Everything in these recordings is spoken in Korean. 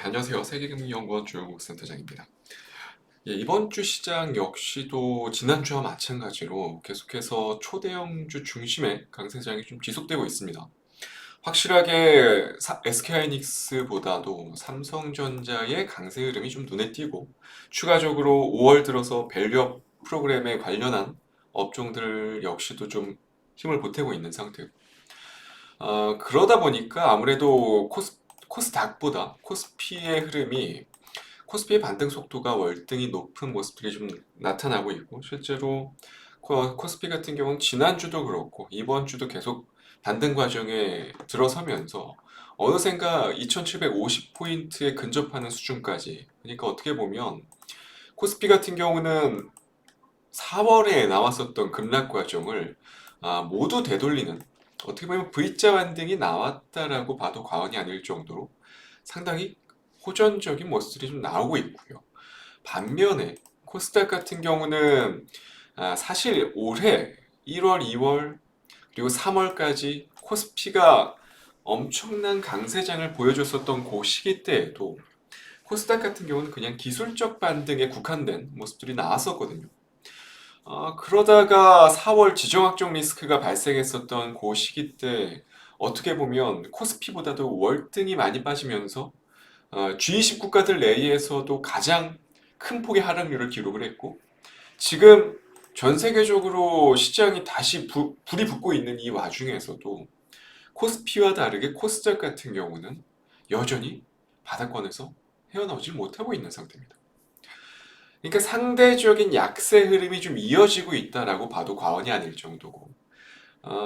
안녕하세요. 세계금융연구원 조영국 센터장입니다. 이번 주 시장 역시도 지난주와 마찬가지로 계속해서 초대형주 중심의 강세장이 좀 지속되고 있습니다. 확실하게 SK하이닉스보다도 삼성전자의 강세 흐름이 좀 눈에 띄고 추가적으로 5월 들어서 밸류업 프로그램에 관련한 업종들 역시도 좀 힘을 보태고 있는 상태고 그러다 보니까 아무래도 코스닥보다 코스피의 흐름이 코스피의 반등 속도가 월등히 높은 모습들이 좀 나타나고 있고 실제로 코스피 같은 경우는 지난주도 그렇고 이번 주도 계속 반등 과정에 들어서면서 어느샌가 2750포인트에 근접하는 수준까지, 그러니까 어떻게 보면 코스피 같은 경우는 4월에 나왔었던 급락 과정을 모두 되돌리는, 어떻게 보면 V자 반등이 나왔다라고 봐도 과언이 아닐 정도로 상당히 호전적인 모습들이 좀 나오고 있고요. 반면에 코스닥 같은 경우는 사실 올해 1월, 2월 그리고 3월까지 코스피가 엄청난 강세장을 보여줬었던 그 시기 때에도 코스닥 같은 경우는 그냥 기술적 반등에 국한된 모습들이 나왔었거든요. 그러다가 4월 지정학적 리스크가 발생했었던 그 시기 때 어떻게 보면 코스피보다도 월등히 많이 빠지면서 G20 국가들 내에서도 가장 큰 폭의 하락률을 기록을 했고, 지금 전 세계적으로 시장이 다시 불이 붙고 있는 이 와중에서도 코스피와 다르게 코스닥 같은 경우는 여전히 바닥권에서 헤어나오질 못하고 있는 상태입니다. 그러니까 상대적인 약세 흐름이 좀 이어지고 있다라고 봐도 과언이 아닐 정도고,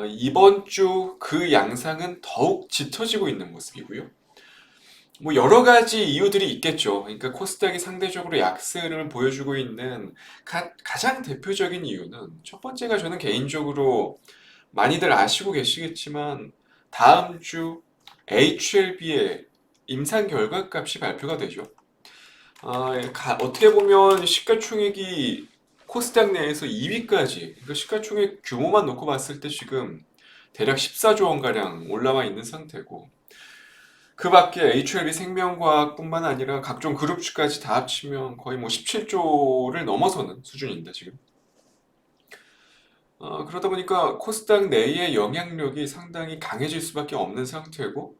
이번 주 그 양상은 더욱 짙어지고 있는 모습이고요. 뭐 여러 가지 이유들이 있겠죠. 그러니까 코스닥이 상대적으로 약세 흐름을 보여주고 있는 가장 대표적인 이유는, 첫 번째가 저는 개인적으로 많이들 아시고 계시겠지만 다음 주 HLB의 임상 결과값이 발표가 되죠. 어떻게 보면 시가총액이 코스닥 내에서 2위까지, 그러니까 시가총액 규모만 놓고 봤을 때 지금 대략 14조 원가량 올라와 있는 상태고, 그 밖에 HLB 생명과학뿐만 아니라 각종 그룹주까지 다 합치면 거의 뭐 17조를 넘어서는 수준인데 지금. 그러다 보니까 코스닥 내의 영향력이 상당히 강해질 수밖에 없는 상태고,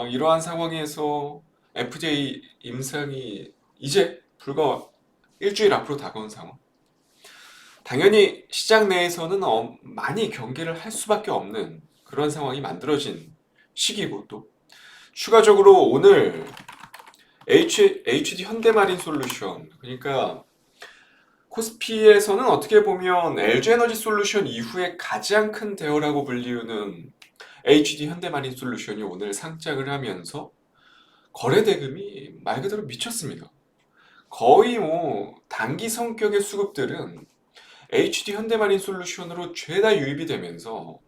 이러한 상황에서 FJ 임상이 이제 불과 일주일 앞으로 다가온 상황. 당연히 시장 내에서는 많이 경계를 할 수밖에 없는 그런 상황이 만들어진 시기고, 또 추가적으로 오늘 HD 현대마린 솔루션, 그러니까 코스피에서는 어떻게 보면 LG에너지 솔루션 이후에 가장 큰 대어라고 불리우는 HD 현대마린 솔루션이 오늘 상장을 하면서 거래 대금이 말 그대로 미쳤습니다. 거의 뭐 단기 성격의 수급들은 HD 현대마린 솔루션으로 죄다 유입이 되면서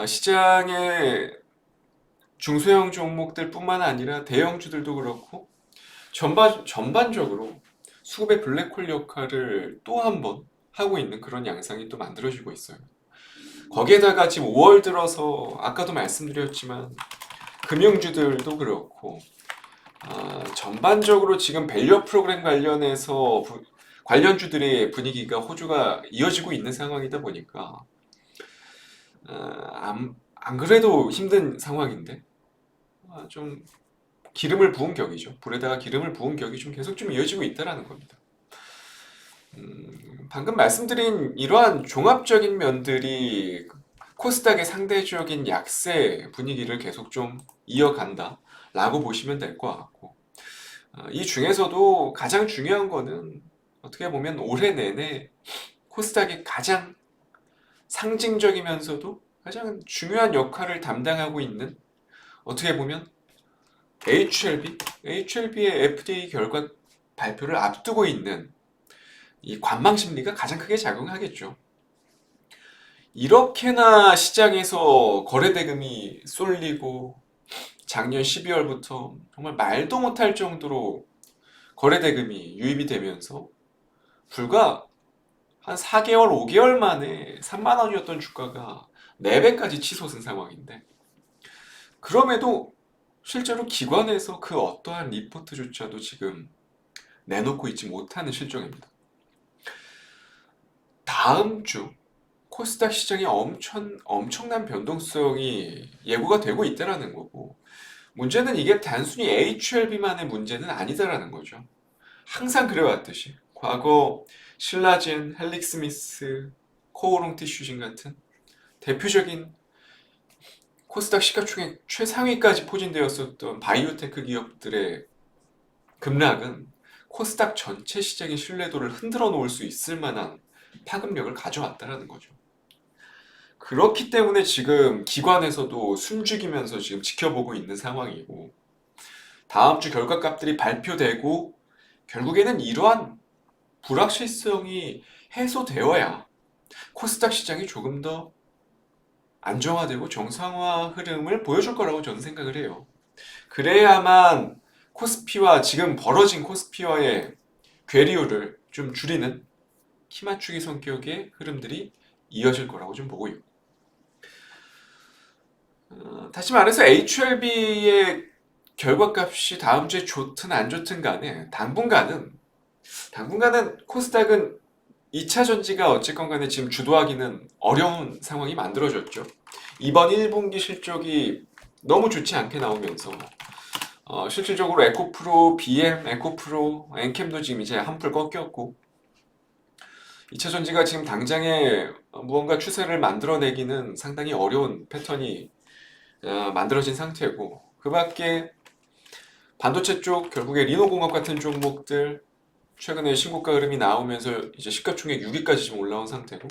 시장의 중소형 종목들 뿐만 아니라 대형주들도 그렇고 전반적으로 수급의 블랙홀 역할을 또 한 번 하고 있는 그런 양상이 또 만들어지고 있어요. 거기에다가 지금 5월 들어서 아까도 말씀드렸지만 금융주들도 그렇고 전반적으로 지금 밸류업 프로그램 관련해서 관련주들의 분위기가 호조가 이어지고 있는 상황이다 보니까 안 그래도 힘든 상황인데 좀 기름을 부은 격이죠. 불에다가 기름을 부은 격이 좀 계속 좀 이어지고 있다라는 겁니다. 방금 말씀드린 이러한 종합적인 면들이 코스닥의 상대적인 약세 분위기를 계속 좀 이어간다라고 보시면 될 것 같고, 이 중에서도 가장 중요한 거는 어떻게 보면 올해 내내 코스닥이 가장 상징적이면서도 가장 중요한 역할을 담당하고 있는, 어떻게 보면 HLB의 FDA 결과 발표를 앞두고 있는 이 관망 심리가 가장 크게 작용하겠죠. 이렇게나 시장에서 거래 대금이 쏠리고 작년 12월부터 정말 말도 못할 정도로 거래 대금이 유입이 되면서 불과 한 4개월, 5개월 만에 3만 원이었던 주가가 4배까지 치솟은 상황인데, 그럼에도 실제로 기관에서 그 어떠한 리포트조차도 지금 내놓고 있지 못하는 실정입니다. 다음 주 코스닥 시장에 엄청난 변동성이 예고가 되고 있다라는 거고, 문제는 이게 단순히 HLB만의 문제는 아니다라는 거죠. 항상 그래왔듯이 과거 신라젠, 헬릭스미스, 코오롱 티슈진 같은 대표적인 코스닥 시가총액 최상위까지 포진되었었던 바이오테크 기업들의 급락은 코스닥 전체 시장의 신뢰도를 흔들어 놓을 수 있을 만한 파급력을 가져왔다는 거죠. 그렇기 때문에 지금 기관에서도 숨죽이면서 지금 지켜보고 있는 상황이고, 다음 주 결과값들이 발표되고 결국에는 이러한 불확실성이 해소되어야 코스닥 시장이 조금 더 안정화되고 정상화 흐름을 보여줄 거라고 저는 생각을 해요. 그래야만 코스피와 지금 벌어진 코스피와의 괴리율을 좀 줄이는 키 맞추기 성격의 흐름들이 이어질 거라고 좀 보고 있고, 다시 말해서 HLB의 결과값이 다음 주에 좋든 안 좋든 간에 당분간은 코스닥은 2차 전지가 어쨌건 간에 지금 주도하기는 어려운 상황이 만들어졌죠. 이번 1분기 실적이 너무 좋지 않게 나오면서 실질적으로 에코프로, BM, 에코프로, 엔캠도 지금 이제 한풀 꺾였고, 2차 전지가 지금 당장에 무언가 추세를 만들어내기는 상당히 어려운 패턴이 만들어진 상태고, 그 밖에 반도체 쪽 결국에 리노공업 같은 종목들 최근에 신고가 흐름이 나오면서 이제 시가총액 6위까지 지금 올라온 상태고,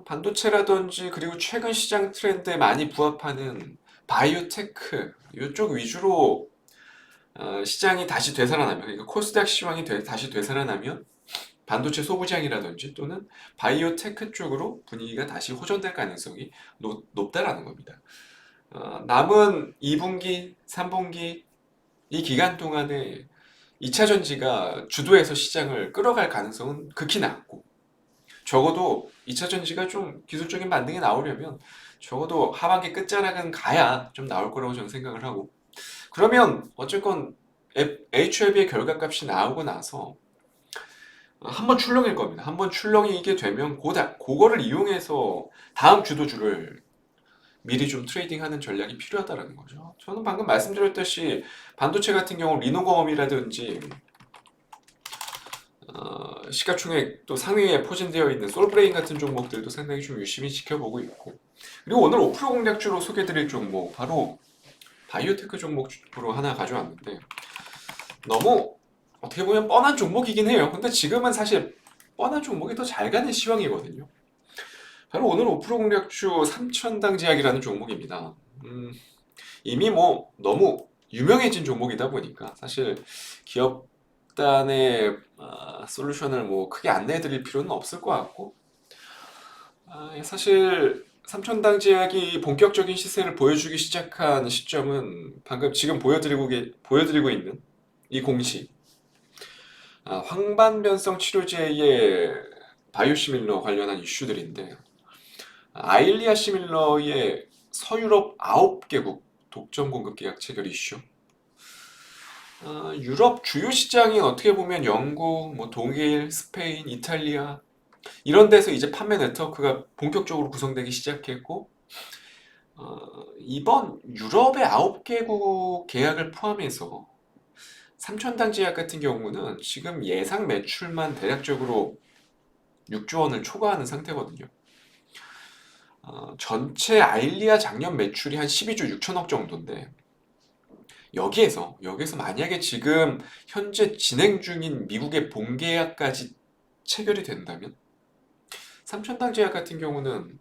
반도체라든지 그리고 최근 시장 트렌드에 많이 부합하는 바이오테크 이쪽 위주로 시장이 다시 되살아나면, 그러니까 코스닥 시황이 다시 되살아나면 반도체 소부장이라든지 또는 바이오테크 쪽으로 분위기가 다시 호전될 가능성이 높다라는 겁니다. 남은 2분기, 3분기 이 기간 동안에 2차 전지가 주도해서 시장을 끌어갈 가능성은 극히 낮고, 적어도 2차 전지가 좀 기술적인 반등이 나오려면 적어도 하반기 끝자락은 가야 좀 나올 거라고 저는 생각을 하고, 그러면 어쨌건 HLB의 결과값이 나오고 나서 한번 출렁일 겁니다. 한번 출렁이게 되면 그거를 이용해서 다음 주도주를 미리 좀 트레이딩하는 전략이 필요하다는 거죠. 저는 방금 말씀드렸듯이 반도체 같은 경우 리노공업이라든지 시가총액 또 상위에 포진되어 있는 솔브레인 같은 종목들도 상당히 좀 유심히 지켜보고 있고, 그리고 오늘 5% 공략주로 소개드릴 종목 바로 바이오테크 종목으로 하나 가져왔는데, 너무 어떻게 보면 뻔한 종목이긴 해요. 근데 지금은 사실 뻔한 종목이 더 잘 가는 시황이거든요. 바로 오늘 5% 공략주 삼천당 제약이라는 종목입니다. 이미 뭐 너무 유명해진 종목이다 보니까 사실 기업단의 솔루션을 뭐 크게 안내해 드릴 필요는 없을 것 같고, 사실 삼천당 제약이 본격적인 시세를 보여주기 시작한 시점은 방금 지금 보여드리고 있는 이 공시, 황반변성 치료제의 바이오시밀러 관련한 이슈들인데, 아일리아 시밀러의 서유럽 9개국 독점 공급 계약 체결 이슈. 유럽 주요 시장인 어떻게 보면 영국, 뭐 독일, 스페인, 이탈리아 이런 데서 이제 판매 네트워크가 본격적으로 구성되기 시작했고, 이번 유럽의 9개국 계약을 포함해서 삼천당 제약 같은 경우는 지금 예상 매출만 대략적으로 6조 원을 초과하는 상태거든요. 전체 아일리아 작년 매출이 한 12조 6천억 정도인데, 여기에서 만약에 지금 현재 진행 중인 미국의 본계약까지 체결이 된다면 삼천당 제약 같은 경우는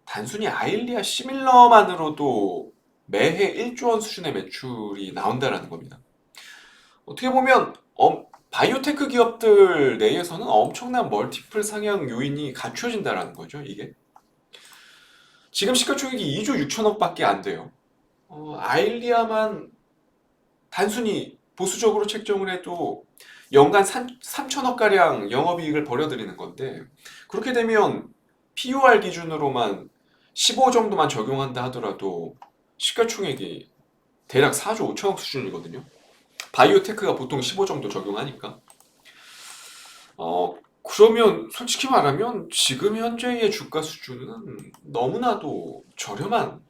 단순히 아일리아 시밀러만으로도 매해 1조 원 수준의 매출이 나온다라는 겁니다. 어떻게 보면 바이오테크 기업들 내에서는 엄청난 멀티플 상향 요인이 갖춰진다라는 거죠, 이게. 지금 시가총액이 2조 6천억밖에 안 돼요. 아일리아만 단순히 보수적으로 책정을 해도 연간 3천억가량 영업이익을 벌여들이는 건데, 그렇게 되면 PUR 기준으로만 15 정도만 적용한다 하더라도 시가총액이 대략 4조 5천억 수준이거든요. 바이오테크가 보통 15 정도 적용하니까. 그러면 솔직히 말하면 지금 현재의 주가 수준은 너무나도 저렴한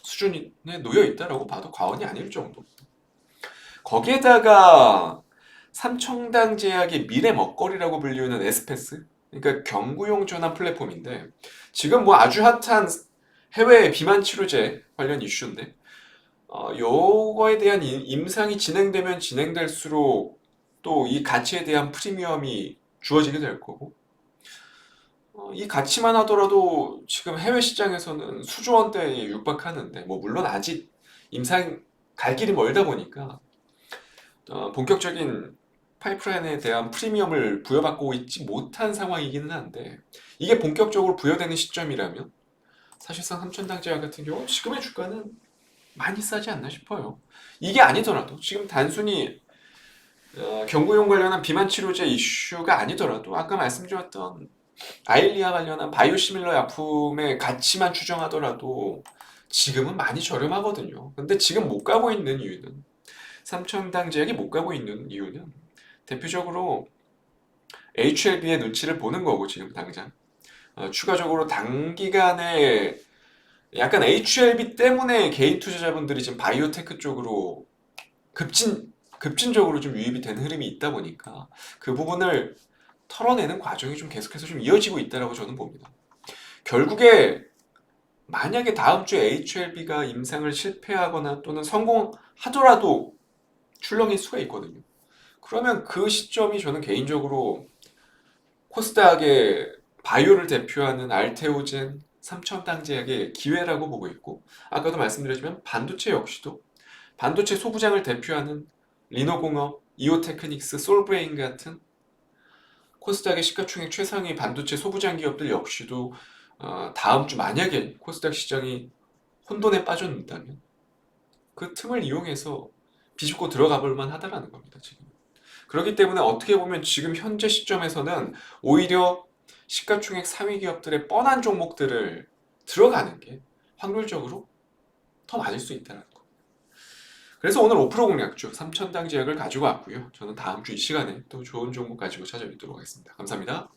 수준에 놓여 있다라고 봐도 과언이 아닐 정도. 거기에다가 삼청당 제약의 미래 먹거리라고 불리우는 에스페스, 그러니까 경구용 전환 플랫폼인데 지금 뭐 아주 핫한 해외 비만 치료제 관련 이슈인데 요거에 대한 임상이 진행되면 진행될수록 또 이 가치에 대한 프리미엄이 주어지게 될 거고 이 가치만 하더라도 지금 해외 시장에서는 수조 원대에 육박하는데 뭐 물론 아직 임상 갈 길이 멀다 보니까 본격적인 파이프라인에 대한 프리미엄을 부여받고 있지 못한 상황이기는 한데 이게 본격적으로 부여되는 시점이라면 사실상 삼천당 제약 같은 경우 지금의 주가는 많이 싸지 않나 싶어요. 이게 아니더라도 지금 단순히 경구용 관련한 비만 치료제 이슈가 아니더라도 아까 말씀드렸던 아일리아 관련한 바이오시밀러 약품의 가치만 추정하더라도 지금은 많이 저렴하거든요. 근데 지금 못 가고 있는 이유는 삼천당 제약이 못 가고 있는 이유는 대표적으로 HLB의 눈치를 보는 거고 지금 당장 추가적으로 단기간에 약간 HLB 때문에 개인 투자자분들이 지금 바이오테크 쪽으로 급진적으로 좀 유입이 되는 흐름이 있다 보니까 그 부분을 털어내는 과정이 좀 계속해서 좀 이어지고 있다라고 저는 봅니다. 결국에 만약에 다음 주에 HLB가 임상을 실패하거나 또는 성공하더라도 출렁일 수가 있거든요. 그러면 그 시점이 저는 개인적으로 코스닥의 바이오를 대표하는 알테오젠, 삼천당제약의 기회라고 보고 있고 아까도 말씀드렸지만 반도체 역시도 반도체 소부장을 대표하는 리노공업, 이오테크닉스, 솔브레인 같은 코스닥의 시가총액 최상위 반도체 소부장 기업들 역시도 다음 주 만약에 코스닥 시장이 혼돈에 빠졌다면 그 틈을 이용해서 비집고 들어가 볼 만하다라는 겁니다. 지금. 그렇기 때문에 어떻게 보면 지금 현재 시점에서는 오히려 시가총액 상위 기업들의 뻔한 종목들을 들어가는 게 확률적으로 더 많을 수 있다는 거. 그래서 오늘 5% 공략주 삼천당 제약을 가지고 왔고요. 저는 다음 주 이 시간에 또 좋은 종목 가지고 찾아뵙도록 하겠습니다. 감사합니다.